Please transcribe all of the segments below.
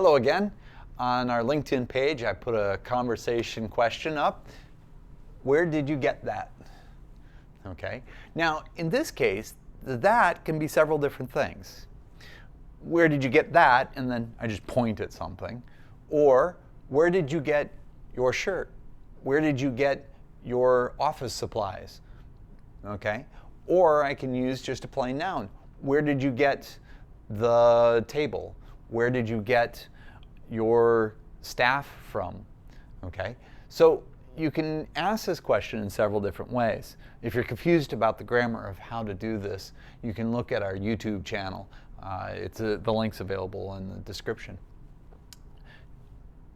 Hello again. On our LinkedIn page, I put a conversation question up. Where did you get that? Okay. Now, in this case, that can be several different things. Where did you get that? And then I just point at something. Or, where did you get your shirt? Where did you get your office supplies? Okay. Or I can use just a plain noun. Where did you get the table? Where did you get your staff from? Okay. So you can ask this question in several different ways. If you're confused about the grammar of how to do this, you can look at our YouTube channel. The link's available in the description.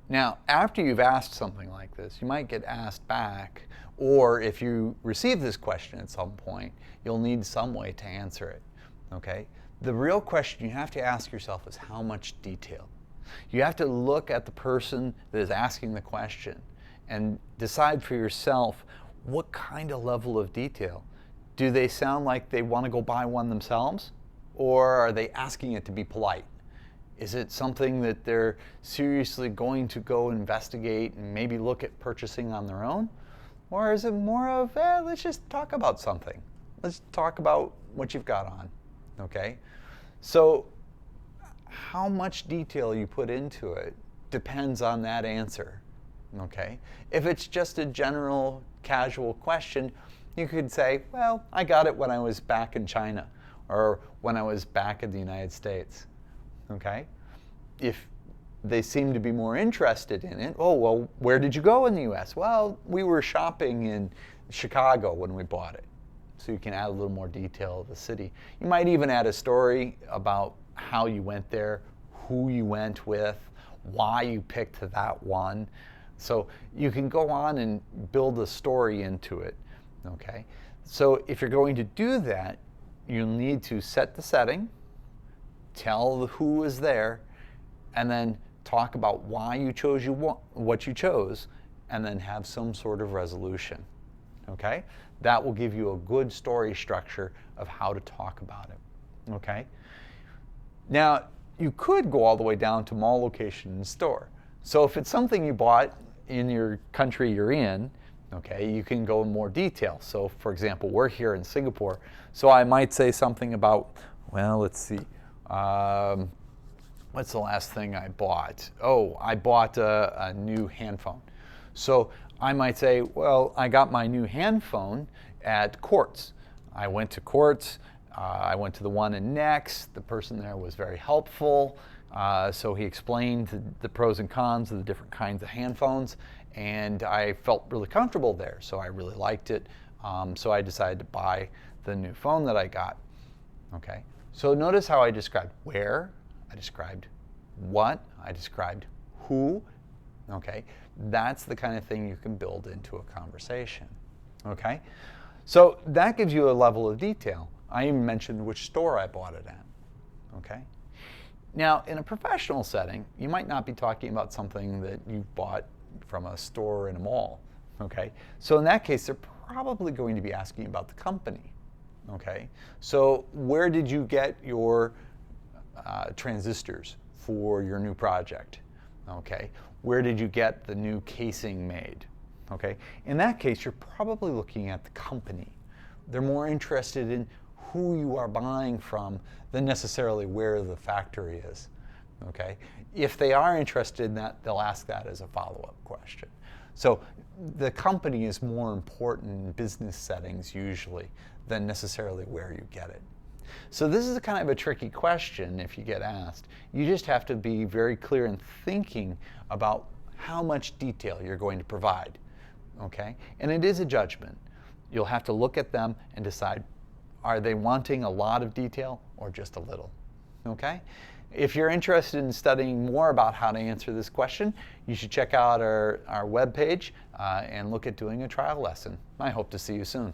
Now, after you've asked something like this, you might get asked back, or if you receive this question at some point, you'll need some way to answer it. Okay? The real question you have to ask yourself is how much detail. You have to look at the person that is asking the question and decide for yourself what kind of level of detail. Do they sound like they want to go buy one themselves? Or are they asking it to be polite? Is it something that they're seriously going to go investigate and maybe look at purchasing on their own? Or is it more of, let's just talk about something. Let's talk about what you've got on, okay? So how much detail you put into it depends on that answer, okay? If it's just a general, casual question, you could say, well, I got it when I was back in China or when I was back in the United States. Okay? If they seem to be more interested in it, oh, well, where did you go in the US? Well, we were shopping in Chicago when we bought it. So you can add a little more detail of the city. You might even add a story about how you went there, who you went with, why you picked that one. So you can go on and build a story into it. Okay? So if you're going to do that, you'll need to set the setting, tell who is there, and then talk about why you chose what you chose, and then have some sort of resolution. Okay? That will give you a good story structure of how to talk about it. Okay? Now, you could go all the way down to mall location and store. So if it's something you bought in your country you're in, okay, you can go in more detail. So for example, we're here in Singapore, so I might say something about, well, let's see, what's the last thing I bought? Oh, I bought a new handphone. So I might say, well, I got my new handphone at Quartz. I went to Quartz. I went to the one in Next. The person there was very helpful. So he explained the pros and cons of the different kinds of handphones, and I felt really comfortable there. So I really liked it. So I decided to buy the new phone that I got. Okay. So notice how I described where, I described what, I described who. Okay. That's the kind of thing you can build into a conversation. Okay. So that gives you a level of detail. I even mentioned which store I bought it at. Okay. Now, in a professional setting, you might not be talking about something that you bought from a store in a mall. Okay. So in that case, they're probably going to be asking about the company. Okay. So where did you get your transistors for your new project? Okay. Where did you get the new casing made? Okay. In that case, you're probably looking at the company. They're more interested in who you are buying from than necessarily where the factory is. Okay. If they are interested in that, they'll ask that as a follow-up question. So the company is more important in business settings usually than necessarily where you get it. So this is kind of a tricky question if you get asked. You just have to be very clear in thinking about how much detail you're going to provide. Okay? And it is a judgment. You'll have to look at them and decide, are they wanting a lot of detail or just a little? Okay? If you're interested in studying more about how to answer this question, you should check out our webpage and look at doing a trial lesson. I hope to see you soon.